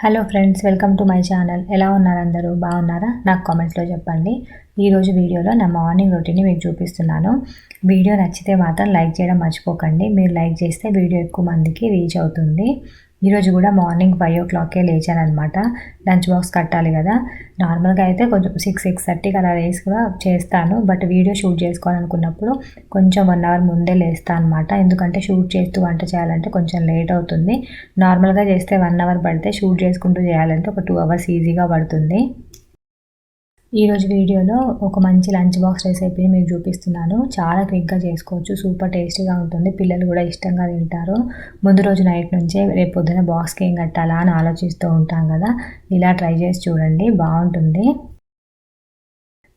Hello friends, welcome to my channel. ఎలా ఉన్నారు అందరూ? బాగున్నారా? నాకు కామెంట్స్లో చెప్పండి. ఈరోజు వీడియోలో నా మార్నింగ్ రొటీన్ని మీకు చూపిస్తున్నాను. వీడియో నచ్చితే మాత్రం లైక్ చేయడం మర్చిపోకండి. మీరు లైక్ చేస్తే వీడియో ఎక్కువ మందికి రీచ్ అవుతుంది. ఈరోజు కూడా మార్నింగ్ 5 o'clockకే లేచానమాట. లంచ్ బాక్స్ కట్టాలి కదా. నార్మల్గా అయితే కొంచెం 6-6:30కి అలా లేసి కూడా చేస్తాను. బట్ వీడియో షూట్ చేసుకోవాలనుకున్నప్పుడు కొంచెం 1 hour ముందే లేస్తాను అనమాట. ఎందుకంటే షూట్ చేస్తూ వంట చేయాలంటే కొంచెం లేట్ అవుతుంది. నార్మల్గా చేస్తే 1 hour పడితే షూట్ చేసుకుంటూ చేయాలంటే ఒక 2 hours ఈజీగా పడుతుంది. ఈరోజు వీడియోలో ఒక మంచి లంచ్ బాక్స్ రెసిపీని మీకు చూపిస్తున్నాను. చాలా క్విక్గా చేసుకోవచ్చు. సూపర్ టేస్టీగా ఉంటుంది. పిల్లలు కూడా ఇష్టంగా తింటారు. ముందు రోజు నైట్ నుంచే రేపు పొద్దున బాక్స్కి ఏం కట్టాలా అని ఆలోచిస్తూ ఉంటాం కదా. ఇలా ట్రై చేసి చూడండి, బాగుంటుంది.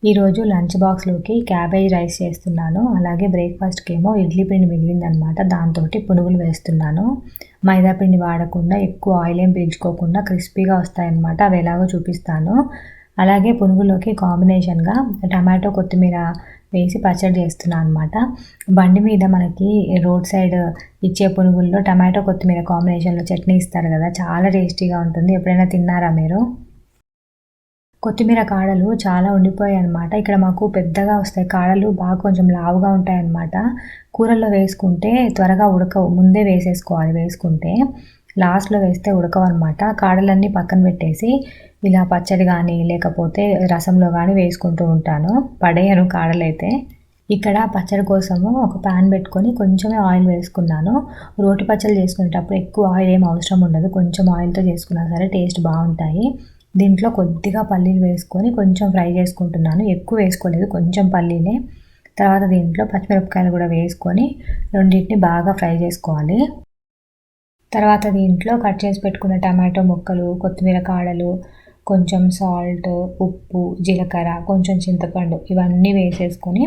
ఈరోజు లంచ్ బాక్స్లోకి క్యాబేజ్ రైస్ చేస్తున్నాను. అలాగే బ్రేక్ఫాస్ట్కి ఏమో ఇడ్లీ పిండి మిగిలిందనమాట. దాంతో పునుగులు వేస్తున్నాను. మైదా పిండి వాడకుండా, ఎక్కువ ఆయిల్ ఏం పీల్చుకోకుండా క్రిస్పీగా వస్తాయన్నమాట. అవి ఎలాగో చూపిస్తాను. అలాగే పునుగులోకి కాంబినేషన్గా టమాటో కొత్తిమీర వేసి పచ్చడి చేస్తున్నాను అనమాట. బండి మీద మనకి రోడ్ సైడ్ ఇచ్చే పునుగుల్లో టమాటో కొత్తిమీర కాంబినేషన్లో చట్నీ ఇస్తారు కదా, చాలా టేస్టీగా ఉంటుంది. ఎప్పుడైనా తిన్నారా మీరు? కొత్తిమీర కాడలు చాలా ఉండిపోయాయి అనమాట. ఇక్కడ మాకు పెద్దగా వస్తాయి కాడలు, బాగా కొంచెం లావుగా ఉంటాయి అన్నమాట. కూరల్లో వేసుకుంటే త్వరగా ఉడకవు. ముందే వేసేసుకోవాలి. వేసుకుంటే లాస్ట్లో వేస్తే ఉడకవన్నమాట. కాడలన్నీ పక్కన పెట్టేసి ఇలా పచ్చడి కానీ లేకపోతే రసంలో కానీ వేసుకుంటూ ఉంటాను. పడేయను కాడలైతే. ఇక్కడ పచ్చడి కోసము ఒక ప్యాన్ పెట్టుకొని కొంచెమే ఆయిల్ వేసుకున్నాను. రోటి పచ్చళ్ళు చేసుకునేటప్పుడు ఎక్కువ ఆయిల్ ఏం అవసరం ఉండదు. కొంచెం ఆయిల్తో చేసుకున్నా సరే టేస్ట్ బాగుంటాయి. దీంట్లో కొద్దిగా పల్లీలు వేసుకొని కొంచెం ఫ్రై చేసుకుంటున్నాను. ఎక్కువ వేసుకోలేదు, కొంచెం పల్లీలే. తర్వాత దీంట్లో పచ్చిమిరపకాయలు కూడా వేసుకొని రెండింటిని బాగా ఫ్రై చేసుకోవాలి. తర్వాత దీంట్లో కట్ చేసి పెట్టుకున్న టమాటో ముక్కలు, కొత్తిమీర కాడలు, కొంచెం సాల్ట్, ఉప్పు, జీలకర్ర, కొంచెం చింతపండు ఇవన్నీ వేసేసుకొని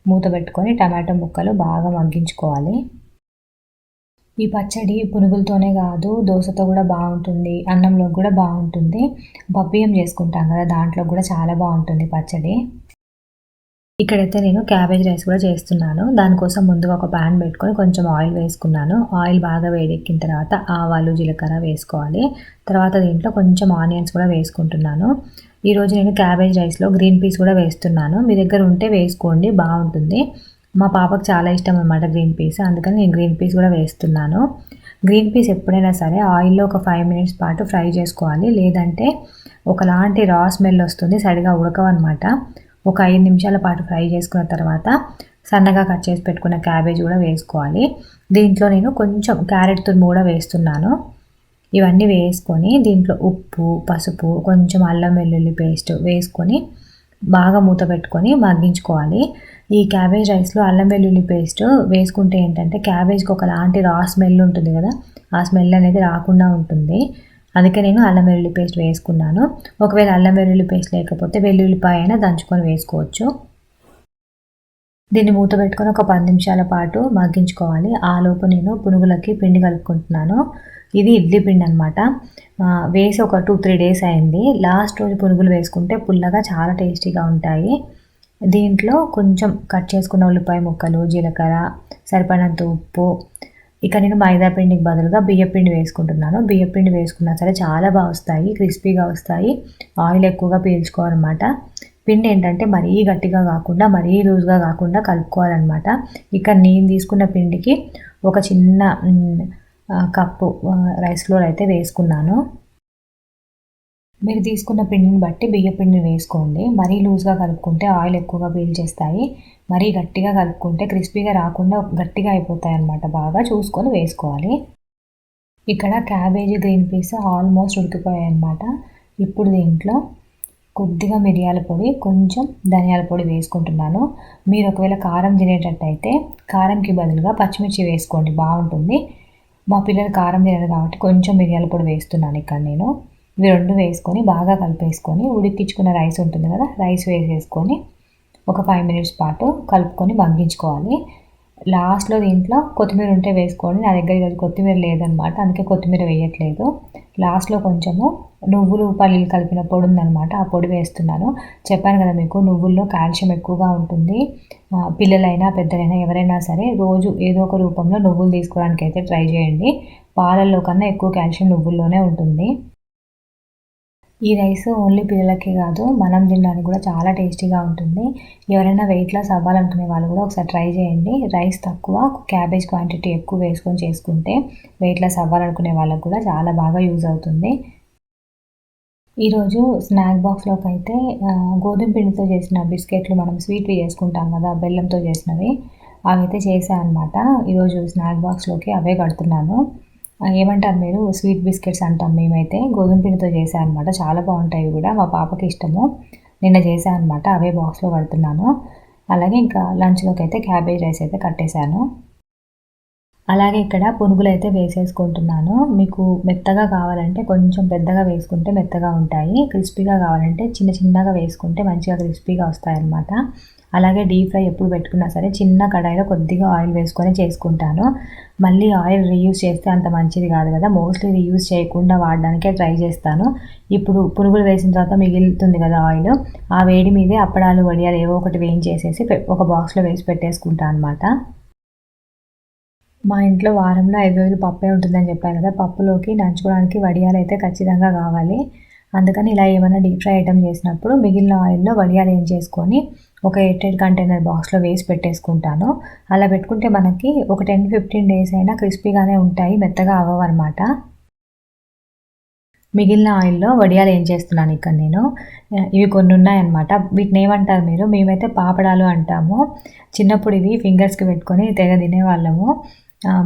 మూత పెట్టుకొని టమాటో ముక్కలు బాగా మగ్గించుకోవాలి. ఈ పచ్చడి పునుగులతోనే కాదు, దోశతో కూడా బాగుంటుంది, అన్నంలో కూడా బాగుంటుంది. పప్పియం చేసుకుంటాం కదా, దాంట్లో కూడా చాలా బాగుంటుంది పచ్చడి. ఇక్కడైతే నేను క్యాబేజ్ రైస్ కూడా చేస్తున్నాను. దానికోసం ముందుగా ఒక ప్యాన్ పెట్టుకొని కొంచెం ఆయిల్ వేసుకున్నాను. ఆయిల్ బాగా వేడెక్కిన తర్వాత ఆవాలు, జీలకర్ర వేసుకోవాలి. తర్వాత దీంట్లో కొంచెం ఆనియన్స్ కూడా వేసుకుంటున్నాను. ఈరోజు నేను క్యాబేజ్ రైస్లో గ్రీన్ పీస్ కూడా వేస్తున్నాను. మీ దగ్గర ఉంటే వేసుకోండి, బాగుంటుంది. మా పాపకు చాలా ఇష్టం అన్నమాట గ్రీన్ పీస్, అందుకని నేను గ్రీన్ పీస్ కూడా వేస్తున్నాను. గ్రీన్ పీస్ ఎప్పుడైనా సరే ఆయిల్లో ఒక 5 minutes పాటు ఫ్రై చేసుకోవాలి. లేదంటే ఒకలాంటి రా స్మెల్ వస్తుంది, సరిగా ఉడకవన్నమాట. ఒక 5 నిమిషాల పాటు ఫ్రై చేసుకున్న తర్వాత సన్నగా కట్ చేసి పెట్టుకున్న క్యాబేజ్ కూడా వేసుకోవాలి. దీంట్లో నేను కొంచెం క్యారెట్ తురుము కూడా వేస్తున్నాను. ఇవన్నీ వేసుకొని దీంట్లో ఉప్పు, పసుపు, కొంచెం అల్లం వెల్లుల్లి పేస్ట్ వేసుకొని బాగా మూత పెట్టుకొని మగ్గించుకోవాలి. ఈ క్యాబేజ్ రైస్లో అల్లం వెల్లుల్లి పేస్ట్ వేసుకుంటే ఏంటంటే క్యాబేజ్కి ఒకలాంటి రా స్మెల్ ఉంటుంది కదా, ఆ స్మెల్ అనేది రాకుండా ఉంటుంది. అందుకే నేను అల్లం వెల్లుల్లి పేస్ట్ వేసుకున్నాను. ఒకవేళ అల్లం వెల్లుల్లి పేస్ట్ లేకపోతే వెల్లుల్లిపాయ అయినా దంచుకొని వేసుకోవచ్చు. దీన్ని మూత పెట్టుకొని ఒక 10 నిమిషాల పాటు మగ్గించుకోవాలి. ఆలోపు నేను పునుగులకి పిండి కలుపుకుంటున్నాను. ఇది ఇడ్లీ పిండి అనమాట. వేసి ఒక 2-3 days అయింది. లాస్ట్ రోజు పునుగులు వేసుకుంటే పుల్లగా చాలా టేస్టీగా ఉంటాయి. దీంట్లో కొంచెం కట్ చేసుకున్న ఉల్లిపాయ ముక్కలు, జీలకర్ర, సరిపడినంత ఉప్పు. ఇక నేను మైదా పిండికి బదులుగా బియ్యపిండి వేసుకుంటున్నాను. బియ్యపిండి వేసుకున్నా సరే చాలా బాగా వస్తాయి, క్రిస్పీగా వస్తాయి. ఆయిల్ ఎక్కువగా పీల్చుకోవాలన్నమాట. పిండి ఏంటంటే మరీ గట్టిగా కాకుండా మరీ లూజ్గా కాకుండా కలుపుకోవాలన్నమాట. ఇక నేను తీసుకున్న పిండికి ఒక చిన్న కప్పు రైస్ ఫ్లోర్ అయితే వేసుకున్నాను. మీరు తీసుకున్న పిండిని బట్టి బియ్య పిండిని వేసుకోండి. మరీ లూజ్గా కలుపుకుంటే ఆయిల్ ఎక్కువగా పీల్చేస్తాయి. మరీ గట్టిగా కలుపుకుంటే క్రిస్పీగా రాకుండా గట్టిగా అయిపోతాయి అన్నమాట. బాగా చూసుకొని వేసుకోవాలి. ఇక్కడ క్యాబేజీ, గ్రీన్ పీస్ ఆల్మోస్ట్ ఉడికిపోయాయి అన్నమాట. ఇప్పుడు దీంట్లో కొద్దిగా మిరియాల పొడి, కొంచెం ధనియాల పొడి వేసుకుంటున్నాను. మీరు ఒకవేళ కారం తినేటట్టయితే కారంకి బదులుగా పచ్చిమిర్చి వేసుకోండి, బాగుంటుంది. మా పిల్లలు కారం తినరు కాబట్టి కొంచెం మిరియాల పొడి వేస్తున్నాను ఇక్కడ నేను. ఇవి రెండు వేసుకొని బాగా కలిపేసుకొని ఉడికించుకున్న రైస్ ఉంటుంది కదా, రైస్ వేసేసుకొని ఒక 5 minutes పాటు కలుపుకొని మగ్గించుకోవాలి. లాస్ట్లో దీంట్లో కొత్తిమీర ఉంటే వేసుకోండి. నా దగ్గర ఈరోజు కొత్తిమీర లేదనమాట, అందుకే కొత్తిమీర వేయట్లేదు. లాస్ట్లో కొంచెము నువ్వులు, పల్లీలు కలిపిన పొడి ఉందనమాట, ఆ పొడి వేస్తున్నాను. చెప్పాను కదా మీకు, నువ్వుల్లో కాల్షియం ఎక్కువగా ఉంటుంది. పిల్లలైనా పెద్దలైనా ఎవరైనా సరే రోజు ఏదో ఒక రూపంలో నువ్వులు తీసుకోవడానికి అయితే ట్రై చేయండి. పాలల్లో కన్నా ఎక్కువ కాల్షియం నువ్వుల్లోనే ఉంటుంది. ఈ రైస్ ఓన్లీ పిల్లలకే కాదు, మనం తినడానికి కూడా చాలా టేస్టీగా ఉంటుంది. ఎవరైనా వెయిట్ లాస్ అవ్వాలనుకునే వాళ్ళు కూడా ఒకసారి ట్రై చేయండి. రైస్ తక్కువ, క్యాబేజ్ క్వాంటిటీ ఎక్కువ వేసుకొని చేసుకుంటే వెయిట్ లాస్ అవ్వాలనుకునే వాళ్ళకు కూడా చాలా బాగా యూజ్ అవుతుంది. ఈరోజు స్నాక్ బాక్స్‌లోకి అయితే గోధుమ పిండితో చేసిన బిస్కెట్లు, మనం స్వీట్‌వి చేసుకుంటాం కదా, బెల్లంతో చేసినవి, అవైతే చేశా అనమాట. ఈరోజు స్నాక్ బాక్స్‌లోకి అవే కడుతున్నాను. ఏమంటారు మీరు? స్వీట్ బిస్కెట్స్ అంటాం మేమైతే. గోధుమ పిండితో చేశా అనమాట. చాలా బాగుంటాయి కూడా, మా పాపకి ఇష్టము. నిన్న చేశా అనమాట. అవే బాక్స్‌లో కడుతున్నాను. అలాగే ఇంకా లంచ్‌లోకి అయితే క్యాబేజ్ రైస్ అయితే కట్టేశాను. అలాగే ఇక్కడ పునుగులైతే వేసేసుకుంటున్నాను. మీకు మెత్తగా కావాలంటే కొంచెం పెద్దగా వేసుకుంటే మెత్తగా ఉంటాయి. క్రిస్పీగా కావాలంటే చిన్న చిన్నగా వేసుకుంటే మంచిగా క్రిస్పీగా వస్తాయన్నమాట. అలాగే డీప్ ఫ్రై ఎప్పుడు పెట్టుకున్నా సరే చిన్న కడాయిలో కొద్దిగా ఆయిల్ వేసుకొని చేసుకుంటాను. మళ్ళీ ఆయిల్ రీయూజ్ చేస్తే అంత మంచిది కాదు కదా, మోస్ట్లీ రీయూజ్ చేయకుండా వాడడానికే ట్రై చేస్తాను. ఇప్పుడు పునుగులు వేసిన తర్వాత మిగులుతుంది కదా ఆయిల్, ఆ వేడి మీదే అప్పడాలు, వడియాలు ఏవో ఒకటి వేయించేసేసి ఒక బాక్స్‌లో వేసి పెట్టేసుకుంటాను అనమాట. మా ఇంట్లో వారంలో 5 రోజులు పప్పే ఉంటుందని చెప్పాను కదా, పప్పులోకి నంచుకోవడానికి వడియాలైతే ఖచ్చితంగా కావాలి. అందుకని ఇలా ఏమైనా డీప్ ఫ్రై ఐటెమ్ చేసినప్పుడు మిగిలిన ఆయిల్‌లో వడియాలు ఏంచేసుకొని ఒక ఎయిర్‌టైట్ కంటైనర్ బాక్స్‌లో వేసి పెట్టేసుకుంటాను. అలా పెట్టుకుంటే మనకి ఒక 10-15 డేస్ అయినా క్రిస్పీగానే ఉంటాయి, మెత్తగా అవ్వవన్నమాట. మిగిలిన ఆయిల్‌లో వడియాలు ఏంచేస్తున్నాను ఇక్కడ నేను. ఇవి కొన్ని ఉన్నాయన్నమాట. వీటిని ఏమంటారు మీరు? మేమైతే పాపడాలు అంటాము. చిన్నప్పుడు ఇవి ఫింగర్స్‌కి పెట్టుకొని తెగ తినేవాళ్ళము.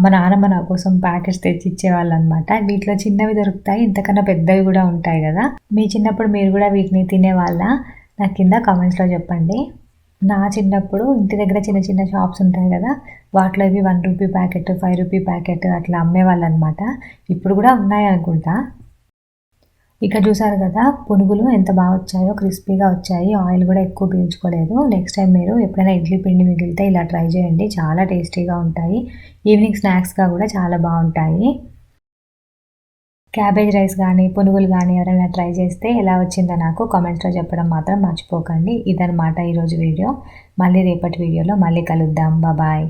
మా నాన్నమ్మ నా కోసం ప్యాకెట్స్ తెచ్చి ఇచ్చేవాళ్ళనమాట. వీటిలో చిన్నవి దొరుకుతాయి, ఇంతకన్నా పెద్దవి కూడా ఉంటాయి కదా. మీ చిన్నప్పుడు మీరు కూడా వీటిని తినేవాళ్ళా? నాకు కింద కామెంట్స్‌లో చెప్పండి. నా చిన్నప్పుడు ఇంటి దగ్గర చిన్న చిన్న షాప్స్ ఉంటాయి కదా, వాటిలో ఇవి ₹1 ప్యాకెట్, ₹5 ప్యాకెట్ అట్లా అమ్మేవాళ్ళనమాట. ఇప్పుడు కూడా ఉన్నాయనుకుంటా. ఇక్కడ చూసారు కదా, పునుగులు ఎంత బాగా వచ్చాయో, క్రిస్పీగా వచ్చాయి. ఆయిల్ కూడా ఎక్కువ పీల్చుకోలేదు. నెక్స్ట్ టైం మీరు ఎప్పుడైనా ఇడ్లీ పిండి మిగిలితే ఇలా ట్రై చేయండి, చాలా టేస్టీగా ఉంటాయి. ఈవినింగ్ స్నాక్స్‌గా కూడా చాలా బాగుంటాయి. క్యాబేజ్ రైస్ కానీ, పునుగులు కానీ ఎవరైనా ట్రై చేస్తే ఎలా వచ్చిందో నాకు కామెంట్స్‌లో చెప్పడం మాత్రం మర్చిపోకండి. ఇదనమాట ఈరోజు వీడియో. మళ్ళీ రేపటి వీడియోలో మళ్ళీ కలుద్దాం. బాయ్.